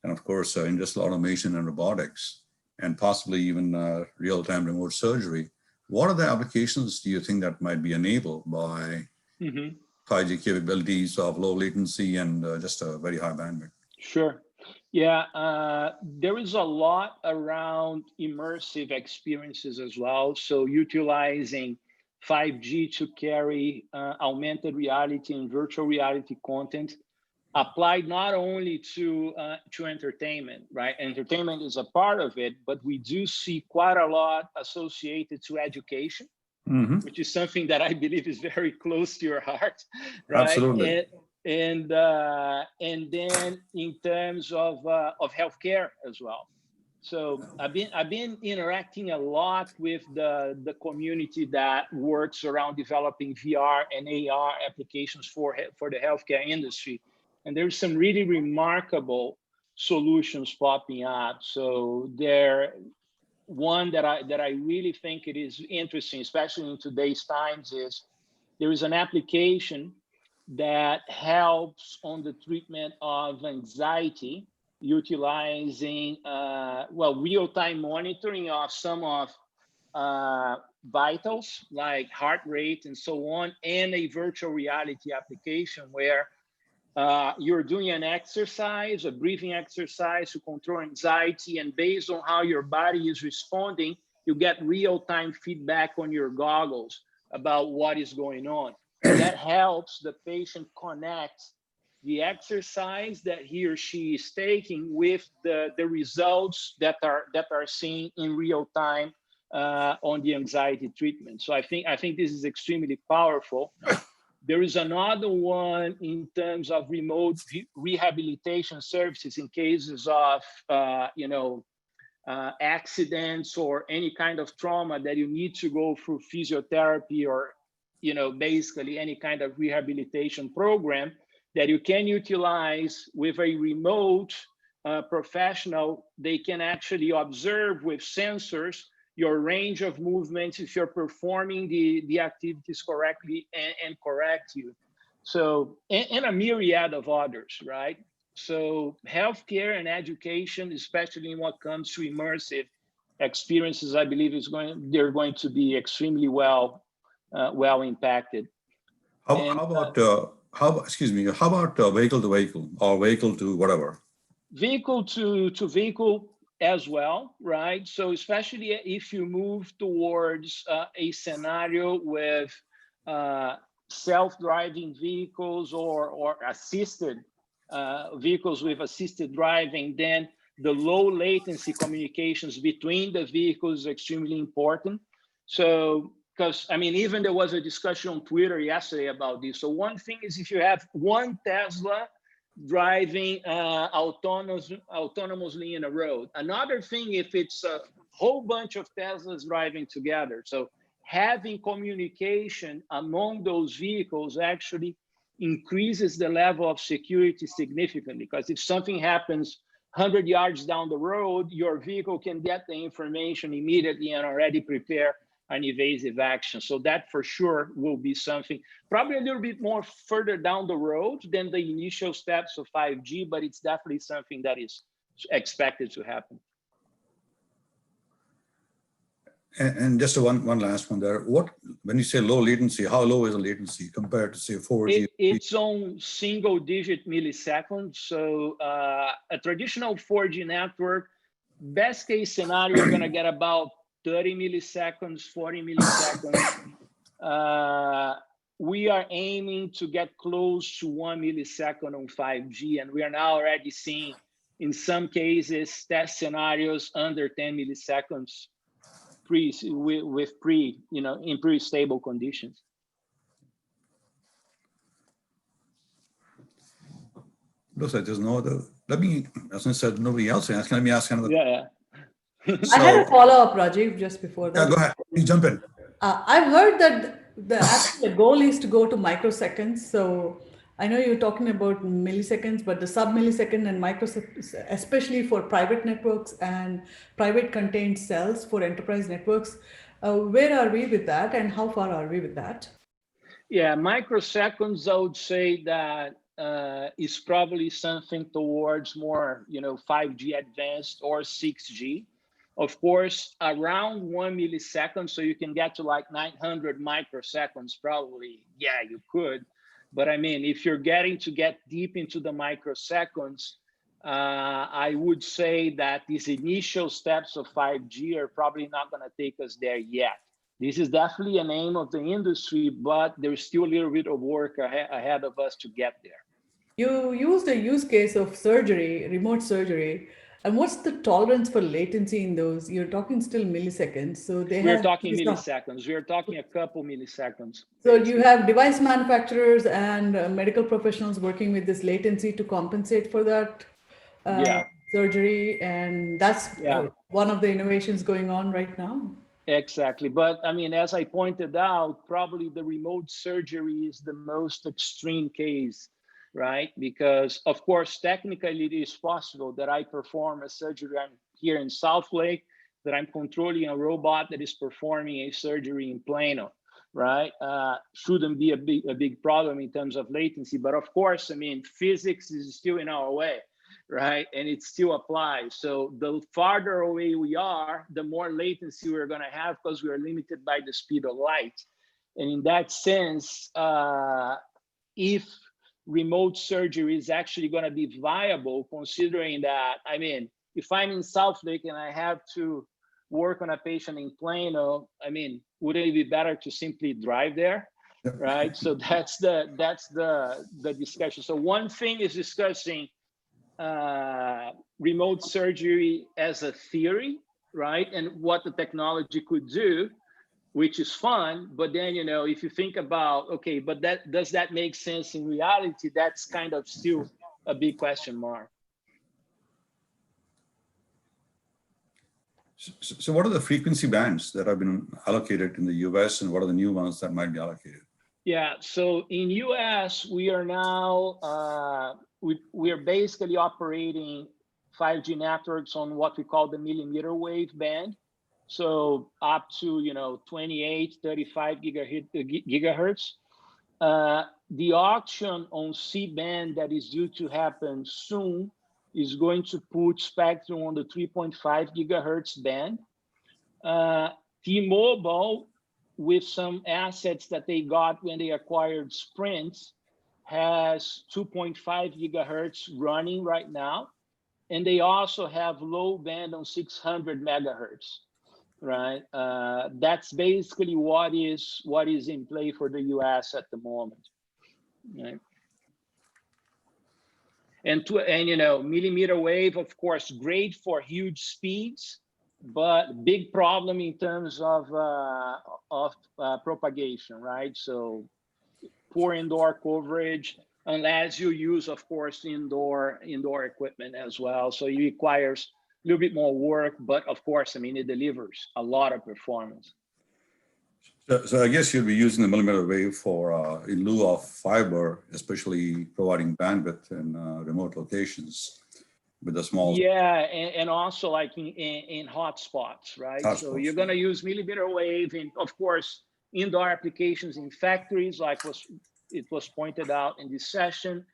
and of course, industrial automation and robotics, and possibly even real-time remote surgery. What are the applications do you think that might be enabled by 5G capabilities of low latency and just a very high bandwidth? Sure. Yeah, there is a lot around immersive experiences as well. So utilizing 5G to carry augmented reality and virtual reality content applied not only to entertainment, right? Entertainment is a part of it, but we do see quite a lot associated to education, which is something that I believe is very close to your heart, right? Absolutely. And then in terms of healthcare as well. So I've been interacting a lot with the community that works around developing VR and AR applications for the healthcare industry, and there's some really remarkable solutions popping up. So one that I really think it is interesting, especially in today's times, is there is an application that helps on the treatment of anxiety, utilizing real-time monitoring of some of vitals like heart rate and so on, and a virtual reality application where you're doing an exercise, a breathing exercise to control anxiety, and based on how your body is responding, you get real-time feedback on your goggles about what is going on. That helps the patient connect the exercise that he or she is taking with the results that are seen in real time on the anxiety treatment. So I think this is extremely powerful. There is another one in terms of remote rehabilitation services in cases of accidents or any kind of trauma that you need to go through physiotherapy or basically any kind of rehabilitation program that you can utilize with a remote professional. They can actually observe with sensors your range of movements if you're performing the activities correctly and correct you. So, and a myriad of others, right? So healthcare and education, especially in what comes to immersive experiences, I believe they're going to be extremely well impacted. How about vehicle to vehicle or vehicle to whatever? Vehicle to vehicle as well, right? So especially if you move towards a scenario with self-driving vehicles or assisted vehicles with assisted driving, then the low latency communications between the vehicles is extremely important. So, because even there was a discussion on Twitter yesterday about this. So one thing is if you have one Tesla driving autonomously in a road. Another thing if it's a whole bunch of Teslas driving together. So having communication among those vehicles actually increases the level of security significantly, because if something happens 100 yards down the road, your vehicle can get the information immediately and already prepare an evasive action. So that for sure will be something probably a little bit more further down the road than the initial steps of 5G, but it's definitely something that is expected to happen. And just one last one there. When you say low latency, how low is the latency compared to say 4G? It's on single-digit milliseconds. So a traditional 4G network, best case scenario, you're gonna get about 30 milliseconds, 40 milliseconds. We are aiming to get close to 1 millisecond on 5G, and we are now already seeing, in some cases, test scenarios under 10 milliseconds in pretty stable conditions. Looks like there's no other. As I said, nobody else asked. Let me ask another. Yeah. I had a follow-up, Rajiv, just before that. Yeah, go ahead. Please jump in. I've heard that the goal is to go to microseconds. So I know you're talking about milliseconds, but the sub-millisecond and microseconds, especially for private networks and private contained cells for enterprise networks, where are we with that, and how far are we with that? Yeah, microseconds, I would say that is probably something towards more, 5G advanced or 6G. Of course, around 1 millisecond, so you can get to like 900 microseconds, probably, yeah, you could. But I mean, if you're getting to get deep into the microseconds, I would say that these initial steps of 5G are probably not going to take us there yet. This is definitely an aim of the industry, but there's still a little bit of work ahead of us to get there. You used a use case of surgery, remote surgery. And what's the tolerance for latency in those? You're talking still milliseconds. So we're talking milliseconds. We're talking a couple milliseconds. So you have device manufacturers and medical professionals working with this latency to compensate for that surgery. And that's one of the innovations going on right now. Exactly. But I mean, as I pointed out, probably the remote surgery is the most extreme case, right? Because of course, technically it is possible that I perform a surgery here in South Lake, that I'm controlling a robot that is performing a surgery in Plano, right? Shouldn't be a big problem in terms of latency. But of course, I mean, physics is still in our way, right? And it still applies. So the farther away we are, the more latency we're going to have because we are limited by the speed of light. And in that sense, if remote surgery is actually going to be viable, considering that, I mean, if I'm in South Lake and I have to work on a patient in Plano, I mean, wouldn't it be better to simply drive there? Right? So that's the discussion. So one thing is discussing remote surgery as a theory, right? And what the technology could do, which is fun. But then, if you think about, okay, but does that make sense in reality? That's kind of still a big question mark. So what are the frequency bands that have been allocated in the US, and what are the new ones that might be allocated? Yeah, so in US, we are now, we are basically operating 5G networks on what we call the millimeter wave band. So up to, 28, 35 gigahertz. The auction on C-band that is due to happen soon is going to put spectrum on the 3.5 gigahertz band. T-Mobile, with some assets that they got when they acquired Sprint, has 2.5 gigahertz running right now. And they also have low band on 600 megahertz, right? That's basically what is in play for the US at the moment, right? And millimeter wave, of course, great for huge speeds, but big problem in terms of propagation, right? So poor indoor coverage, unless you use, of course, indoor equipment as well. So it requires a little bit more work, but of course, I mean, it delivers a lot of performance. So I guess you'll be using the millimeter wave for in lieu of fiber, especially providing bandwidth in remote locations with a small. Yeah, and also like in hotspots, right? So you're going to use millimeter wave in, of course, indoor applications in factories, like it was pointed out in this session,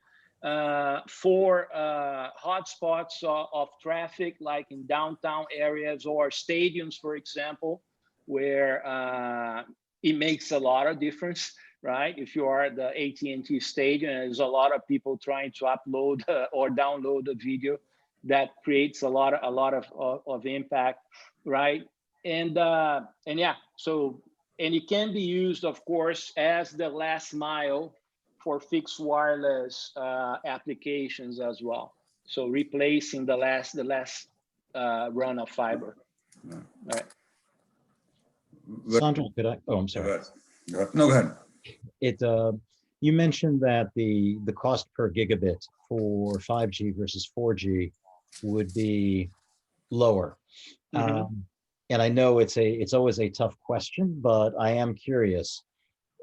for hotspots of traffic, like in downtown areas or stadiums, for example, where it makes a lot of difference, right? If you are at the AT&T stadium, there's a lot of people trying to upload or download a video that creates a lot of impact, right? And yeah, so, and it can be used, of course, as the last mile for fixed wireless applications as well. So replacing the last run of fiber, right? Sandro, could I? Oh, I'm sorry. Go ahead. No, go ahead. You mentioned that the cost per gigabit for 5G versus 4G would be lower. Mm-hmm. And I know it's always a tough question, but I am curious.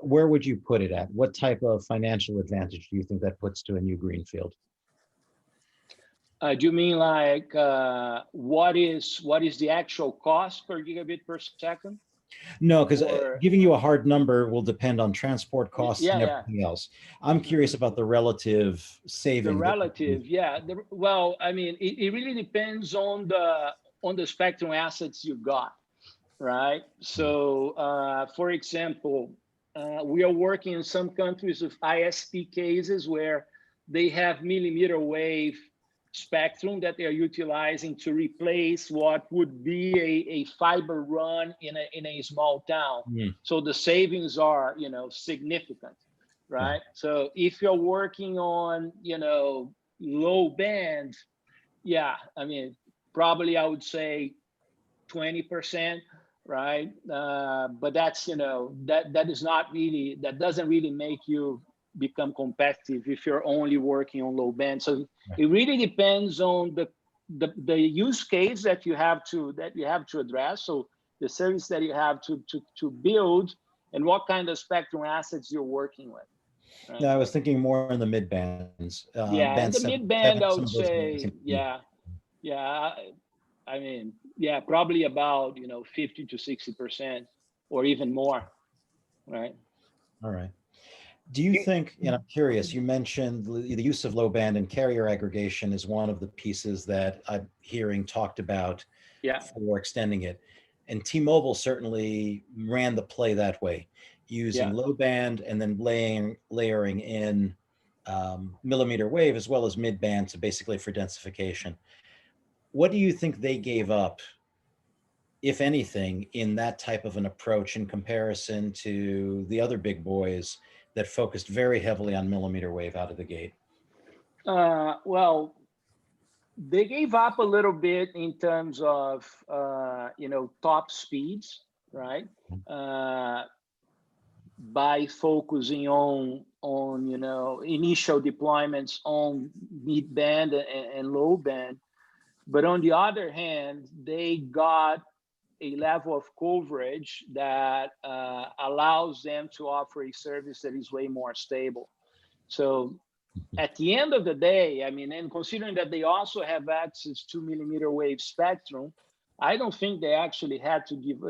where would you put it at? What type of financial advantage do you think that puts to a new greenfield? Do you mean like what is the actual cost per gigabit per second? No, because Or giving you a hard number will depend on transport costs and yeah. everything else. I'm curious about the relative The saving. relative, yeah. Well, I mean, it really depends on the spectrum assets you got, right? So, for example, we are working in some countries with ISP cases where they have millimeter wave spectrum that they are utilizing to replace what would be a fiber run in a small town. So the savings are, significant, right? So if you're working on, low band, yeah, I mean, probably I would say 20%, right? But that's, that doesn't really make you become competitive if you're only working on low band. So it really depends on the use case that you have to address. So the service that you have to build and what kind of spectrum assets you're working with. Right? No, I was thinking more in the mid bands. Yeah, the mid band, I would say, yeah. I mean, yeah, probably about 50 to 60% or even more, right? All right. Do you think, and I'm curious, you mentioned the use of low band and carrier aggregation is one of the pieces that I'm hearing talked about for extending it. And T-Mobile certainly ran the play that way, using low band and then layering in millimeter wave as well as mid band to basically for densification. What do you think they gave up, if anything, in that type of an approach in comparison to the other big boys that focused very heavily on millimeter wave out of the gate? Well, they gave up a little bit in terms of, top speeds, right? By focusing on initial deployments on mid band and low band. But on the other hand, they got a level of coverage that allows them to offer a service that is way more stable. So at the end of the day, I mean, and considering that they also have access to millimeter wave spectrum, I don't think they actually had to give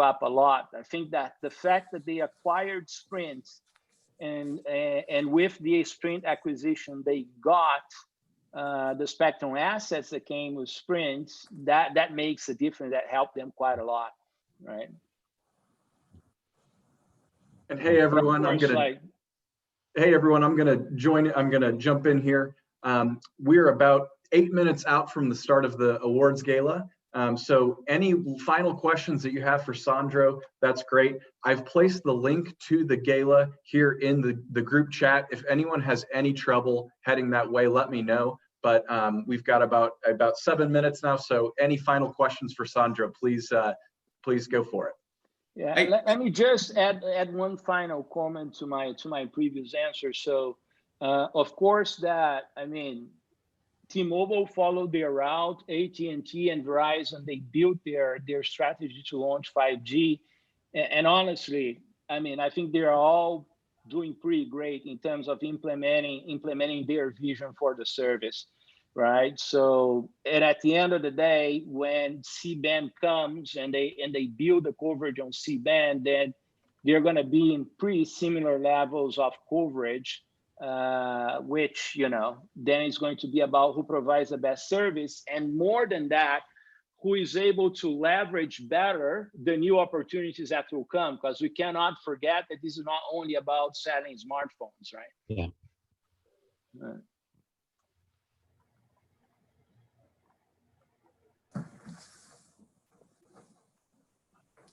up a lot. I think that the fact that they acquired Sprint and with the Sprint acquisition, they got the spectrum assets that came with Sprint, that makes a difference. That helped them quite a lot, right? And hey everyone, I'm gonna jump in here. We're about 8 minutes out from the start of the awards gala. So any final questions that you have for Sandro, that's great. I've placed the link to the gala here in the group chat. If anyone has any trouble heading that way, let me know. But we've got about 7 minutes now. So any final questions for Sandro, please go for it. Yeah, let me just add one final comment to my previous answer. So, of course, T-Mobile followed their route. AT&T and Verizon, they built their strategy to launch 5G. And honestly, I mean, I think they're all doing pretty great in terms of implementing their vision for the service, right? So, and at the end of the day, when C-band comes and they build the coverage on C-band, then they're going to be in pretty similar levels of coverage, which, then it's going to be about who provides the best service. And more than that, who is able to leverage better the new opportunities that will come, because we cannot forget that this is not only about selling smartphones, right? Yeah.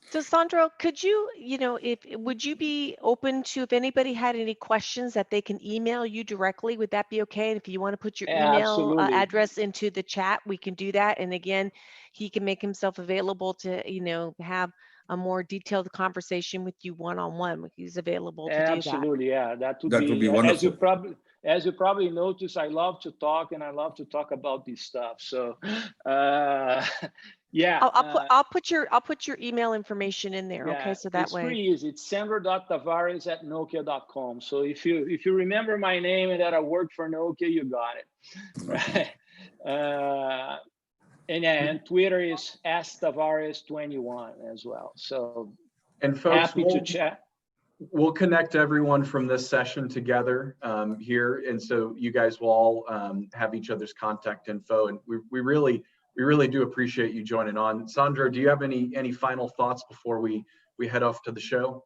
So Sandro, could you, would you be open to, if anybody had any questions, that they can email you directly? Would that be okay? And if you want to put your email address into the chat, we can do that. And again, he can make himself available to, have a more detailed conversation with you one-on-one. He's available to do that. Absolutely, yeah. That would be wonderful. as you probably notice, I love to talk and I love to talk about this stuff. So, yeah. I'll put your email information in there. Okay, so that it's way. pretty easy. It's sandro.tavares@nokia.com. So if you remember my name and that I work for Nokia, you got it. Right. And Twitter is @Tavares21 as well. So, and folks, happy to chat. We'll connect everyone from this session together here, and so you guys will all have each other's contact info. And we really do appreciate you joining on. Sandro, do you have any final thoughts before we head off to the show?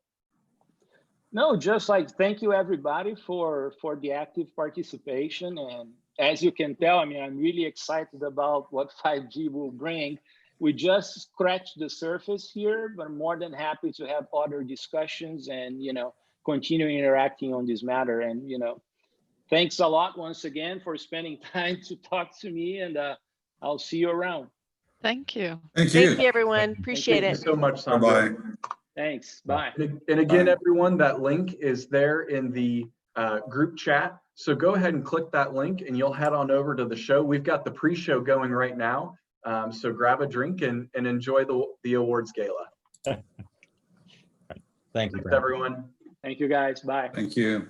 No, just like thank you everybody for the active participation. And as you can tell, I mean, I'm really excited about what 5G will bring. We just scratched the surface here, but I'm more than happy to have other discussions and, continue interacting on this matter. And, thanks a lot once again for spending time to talk to me, and I'll see you around. Thank you. Thank you. Thank you, everyone. Appreciate it. Thank you so much, Sandro. Bye-bye. Thanks. Bye. And again, Bye. everyone, that link is there in the group chat. So go ahead and click that link and you'll head on over to the show. We've got the pre-show going right now. So grab a drink and enjoy the awards gala. Thank you, Thanks, Brandon. everyone. Thank you, guys. Bye. Thank you.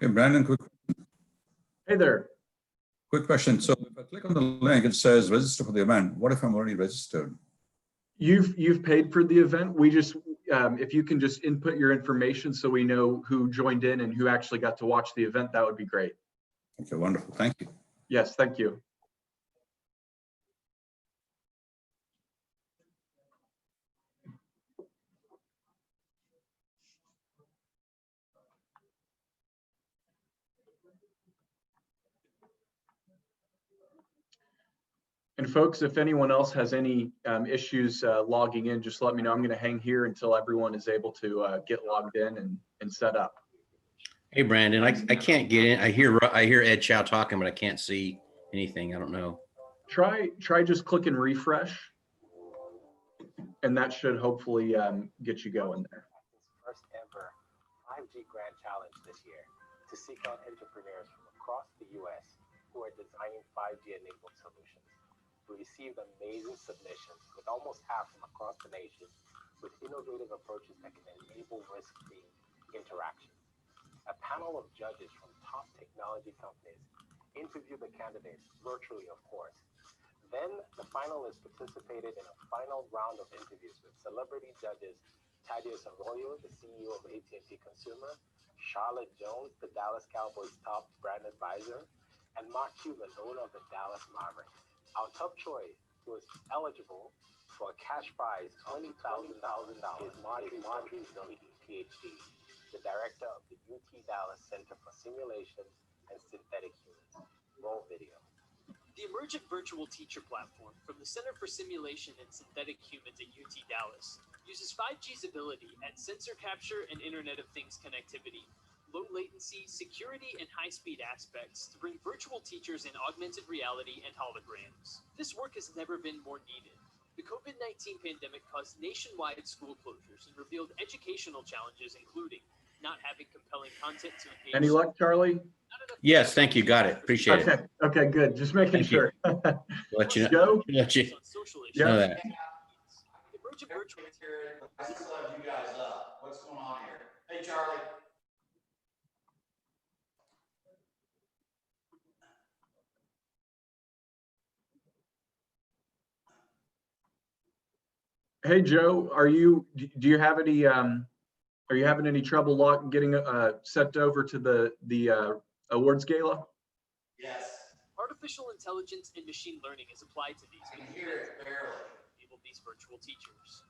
Hey, Brandon, Hey there. quick question. So if I click on the link, it says register for the event. What if I'm already registered? You've paid for the event. We just, if you can just input your information so we know who joined in and who actually got to watch the event, that would be great. Okay, wonderful. Thank you. Yes, thank you. And folks, if anyone else has any issues logging in, just let me know. I'm going to hang here until everyone is able to get logged in and set up. Hey, Brandon, I can't get in. I hear Ed Chow talking, but I can't see anything. I don't know. Try just click and refresh, and that should hopefully get you going there. First ever 5G Grand Challenge this year to seek out entrepreneurs from across the U.S. who are designing 5G-enabled solutions. We received amazing submissions with almost half from across the nation with innovative approaches that can enable risk-free interaction. A panel of judges from top technology companies interviewed the candidates virtually, of course. Then the finalists participated in a final round of interviews with celebrity judges Thaddeus Arroyo, the CEO of AT&T Consumer, Charlotte Jones, the Dallas Cowboys' top brand advisor, and Mark Cuban, the owner of the Dallas Mavericks. Our top choice, who was eligible for a cash prize, $20,000, is Marjorie Zilli, PhD, the director of the UT Dallas Center for Simulation and Synthetic Humans. Roll video. The emergent virtual teacher platform from the Center for Simulation and Synthetic Humans at UT Dallas uses 5G's ability at sensor capture and Internet of Things connectivity, low latency, security, and high-speed aspects to bring virtual teachers in augmented reality and holograms. This work has never been more needed. The COVID-19 pandemic caused nationwide school closures and revealed educational challenges, including not having compelling content to engage. Any luck, Charlie? Yes, thank you. Got it. Appreciate it. Okay, good. Just making sure. Let you know. Joe? Let you know that. I still have you guys up. What's going on here? Hey, Charlie. Hey, Joe, do you have any, are you having any trouble getting set over to the awards gala? Yes. Artificial intelligence and machine learning is applied to these. I can hear it barely. Enable these virtual teachers.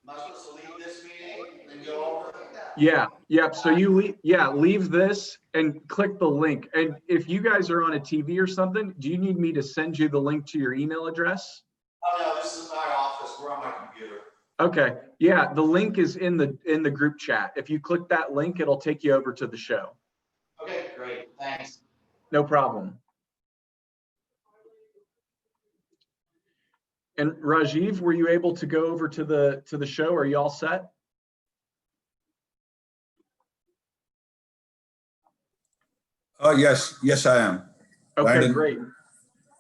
Am I supposed to leave this meeting and go over? Yeah, yep. So you leave this and click the link. And if you guys are on a TV or something, do you need me to send you the link to your email address? Oh no, this is my office. We're on my computer. Okay. Yeah, the link is in the group chat. If you click that link, it'll take you over to the show. Okay, great. Thanks. No problem. And Rajiv, were you able to go over to the show? Are you all set? Yes, I am. Okay, Brandon. great.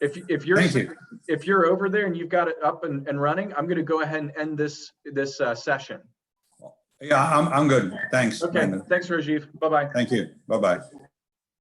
If you're over there and you've got it up and running, I'm going to go ahead and end this session. Yeah, I'm good. Thanks. Okay, Brandon. thanks, Rajiv. Bye-bye. Thank you. Bye-bye.